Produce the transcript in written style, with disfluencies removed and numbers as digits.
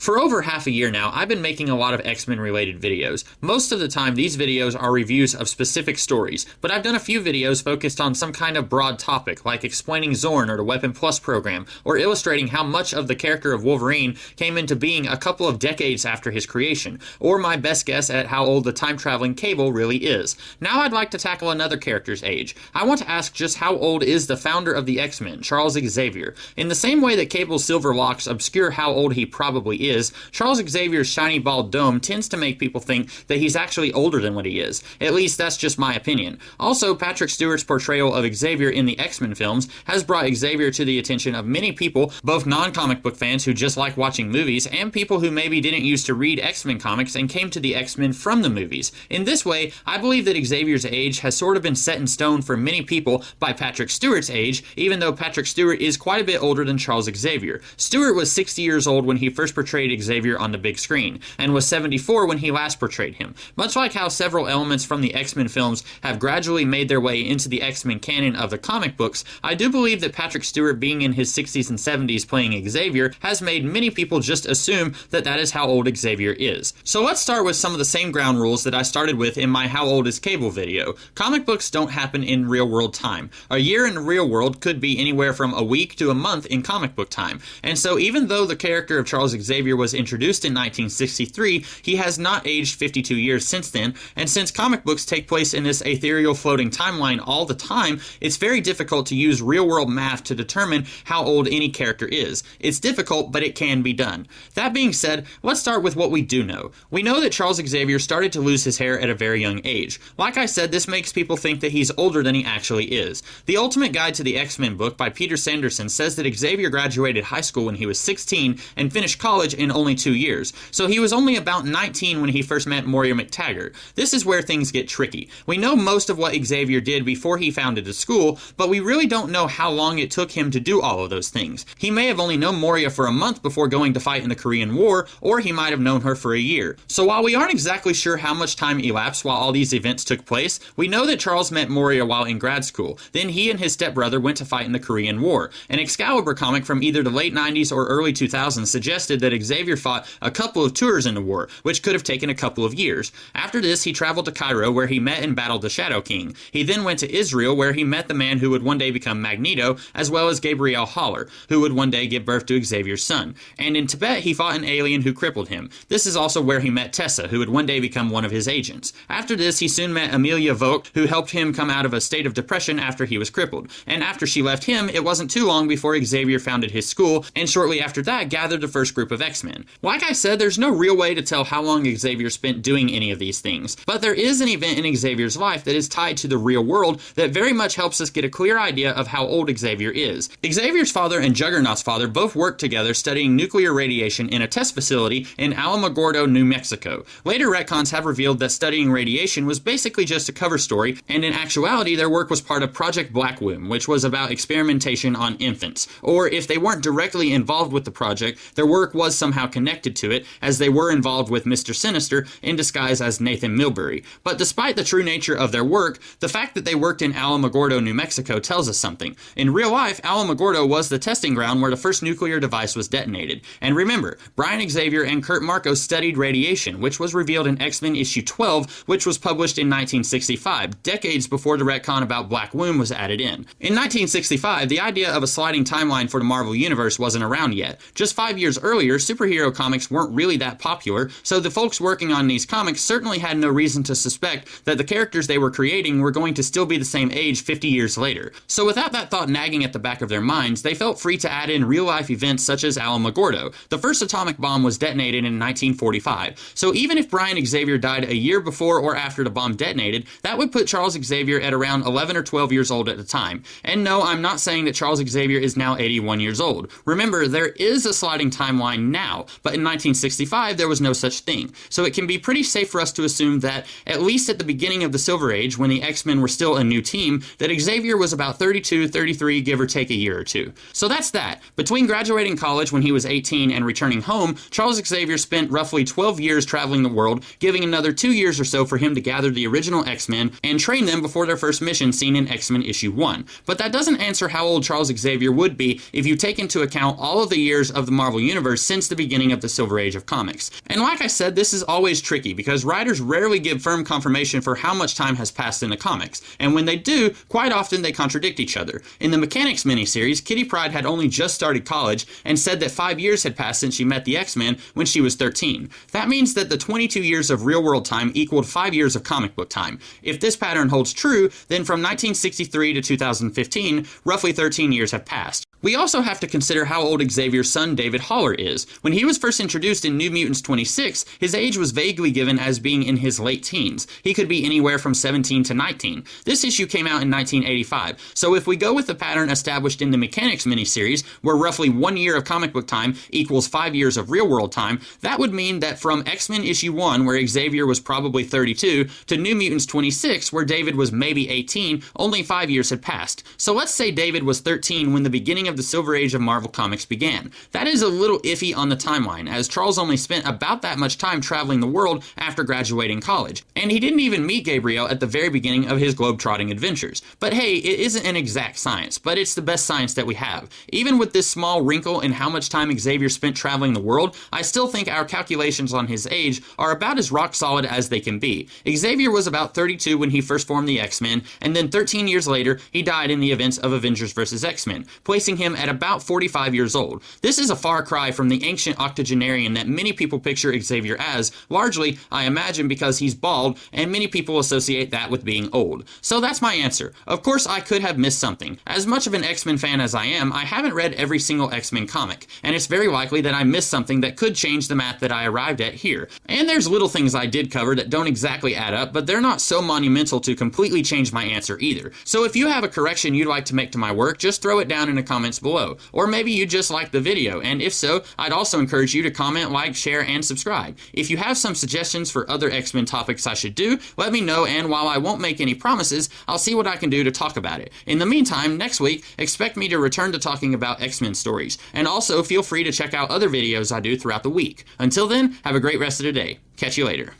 For over half a year now, I've been making a lot of X-Men related videos. Most of the time, these videos are reviews of specific stories, but I've done a few videos focused on some kind of broad topic, like explaining Zorn or the Weapon Plus program, or illustrating how much of the character of Wolverine came into being a couple of decades after his creation, or my best guess at how old the time-traveling Cable really is. Now I'd like to tackle another character's age. I want to ask just how old is the founder of the X-Men, Charles Xavier? In the same way that Cable's silver locks obscure how old he probably is, Charles Xavier's shiny bald dome tends to make people think that he's actually older than what he is. At least that's just my opinion. Also, Patrick Stewart's portrayal of Xavier in the X-Men films has brought Xavier to the attention of many people, both non-comic book fans who just like watching movies, and people who maybe didn't used to read X-Men comics and came to the X-Men from the movies. In this way, I believe that Xavier's age has sort of been set in stone for many people by Patrick Stewart's age, even though Patrick Stewart is quite a bit older than Charles Xavier. Stewart was 60 years old when he first portrayed Xavier on the big screen, and was 74 when he last portrayed him. Much like how several elements from the X-Men films have gradually made their way into the X-Men canon of the comic books, I do believe that Patrick Stewart being in his 60s and 70s playing Xavier has made many people just assume that that is how old Xavier is. So let's start with some of the same ground rules that I started with in my How Old is Cable video. Comic books don't happen in real world time. A year in the real world could be anywhere from a week to a month in comic book time. And so even though the character of Charles Xavier was introduced in 1963, he has not aged 52 years since then, and since comic books take place in this ethereal floating timeline all the time, it's very difficult to use real-world math to determine how old any character is. It's difficult, but it can be done. That being said, let's start with what we do know. We know that Charles Xavier started to lose his hair at a very young age. Like I said, this makes people think that he's older than he actually is. The Ultimate Guide to the X-Men book by Peter Sanderson says that Xavier graduated high school when he was 16 and finished college in only 2 years, so he was only about 19 when he first met Moira McTaggart. This is where things get tricky. We know most of what Xavier did before he founded the school, but we really don't know how long it took him to do all of those things. He may have only known Moira for a month before going to fight in the Korean War, or he might have known her for a year. So while we aren't exactly sure how much time elapsed while all these events took place, we know that Charles met Moira while in grad school. Then he and his stepbrother went to fight in the Korean War. An Excalibur comic from either the late 90s or early 2000s suggested that Xavier fought a couple of tours in the war, which could have taken a couple of years. After this, he traveled to Cairo, where he met and battled the Shadow King. He then went to Israel, where he met the man who would one day become Magneto, as well as Gabrielle Haller, who would one day give birth to Xavier's son. And in Tibet, he fought an alien who crippled him. This is also where he met Tessa, who would one day become one of his agents. After this, he soon met Amelia Vogt, who helped him come out of a state of depression after he was crippled. And after she left him, it wasn't too long before Xavier founded his school, and shortly after that gathered the first group of X-Men. Like I said, there's no real way to tell how long Xavier spent doing any of these things, but there is an event in Xavier's life that is tied to the real world that very much helps us get a clear idea of how old Xavier is. Xavier's father and Juggernaut's father both worked together studying nuclear radiation in a test facility in Alamogordo, New Mexico. Later retcons have revealed that studying radiation was basically just a cover story, and in actuality their work was part of Project Black Womb, which was about experimentation on infants. Or if they weren't directly involved with the project, their work was somehow connected to it, as they were involved with Mr. Sinister in disguise as Nathan Milbury. But despite the true nature of their work, the fact that they worked in Alamogordo, New Mexico tells us something. In real life, Alamogordo was the testing ground where the first nuclear device was detonated. And remember, Brian Xavier and Kurt Marcos studied radiation, which was revealed in X-Men issue 12, which was published in 1965, decades before the retcon about Black Womb was added in. In 1965, the idea of a sliding timeline for the Marvel Universe wasn't around yet. Just 5 years earlier, superhero comics weren't really that popular, so the folks working on these comics certainly had no reason to suspect that the characters they were creating were going to still be the same age 50 years later. So without that thought nagging at the back of their minds, they felt free to add in real-life events such as Alamogordo. The first atomic bomb was detonated in 1945, so even if Brian Xavier died a year before or after the bomb detonated, that would put Charles Xavier at around 11 or 12 years old at the time. And no, I'm not saying that Charles Xavier is now 81 years old. Remember, there is a sliding timeline now, but in 1965 there was no such thing. So it can be pretty safe for us to assume that, at least at the beginning of the Silver Age, when the X-Men were still a new team, that Xavier was about 32, 33, give or take a year or two. So that's that. Between graduating college when he was 18 and returning home, Charles Xavier spent roughly 12 years traveling the world, giving another 2 years or so for him to gather the original X-Men and train them before their first mission seen in X-Men issue 1. But that doesn't answer how old Charles Xavier would be if you take into account all of the years of the Marvel Universe since the beginning of the Silver Age of comics. And like I said, this is always tricky because writers rarely give firm confirmation for how much time has passed in the comics, and when they do, quite often they contradict each other. In the Mechanics miniseries, Kitty Pryde had only just started college and said that 5 years had passed since she met the X-Men when she was 13. That means that the 22 years of real-world time equaled 5 years of comic book time. If this pattern holds true, then from 1963 to 2015, roughly 13 years have passed. We also have to consider how old Xavier's son David Haller is. When he was first introduced in New Mutants 26, his age was vaguely given as being in his late teens. He could be anywhere from 17 to 19. This issue came out in 1985, so if we go with the pattern established in the Mechanics miniseries, where roughly 1 year of comic book time equals 5 years of real-world time, that would mean that from X-Men issue 1, where Xavier was probably 32, to New Mutants 26, where David was maybe 18, only 5 years had passed. So let's say David was 13 when the beginning of the Silver Age of Marvel Comics began. That is a little iffy on the timeline, as Charles only spent about that much time traveling the world after graduating college, and he didn't even meet Gabrielle at the very beginning of his globe-trotting adventures. But hey, it isn't an exact science, but it's the best science that we have. Even with this small wrinkle in how much time Xavier spent traveling the world, I still think our calculations on his age are about as rock solid as they can be. Xavier was about 32 when he first formed the X-Men, and then 13 years later, he died in the events of Avengers vs. X-Men, placing him at about 45 years old. This is a far cry from the ancient octogenarian that many people picture Xavier as, largely, I imagine, because he's bald, and many people associate that with being old. So that's my answer. Of course, I could have missed something. As much of an X-Men fan as I am, I haven't read every single X-Men comic, and it's very likely that I missed something that could change the math that I arrived at here. And there's little things I did cover that don't exactly add up, but they're not so monumental to completely change my answer either. So if you have a correction you'd like to make to my work, just throw it down in the comments below. Or maybe you just like the video, and if so, I'd also encourage you to comment, like, share, and subscribe. If you have some suggestions for other X-Men topics I should do, let me know, and while I won't make any promises, I'll see what I can do to talk about it. In the meantime, next week, expect me to return to talking about X-Men stories, and also feel free to check out other videos I do throughout the week. Until then, have a great rest of the day. Catch you later.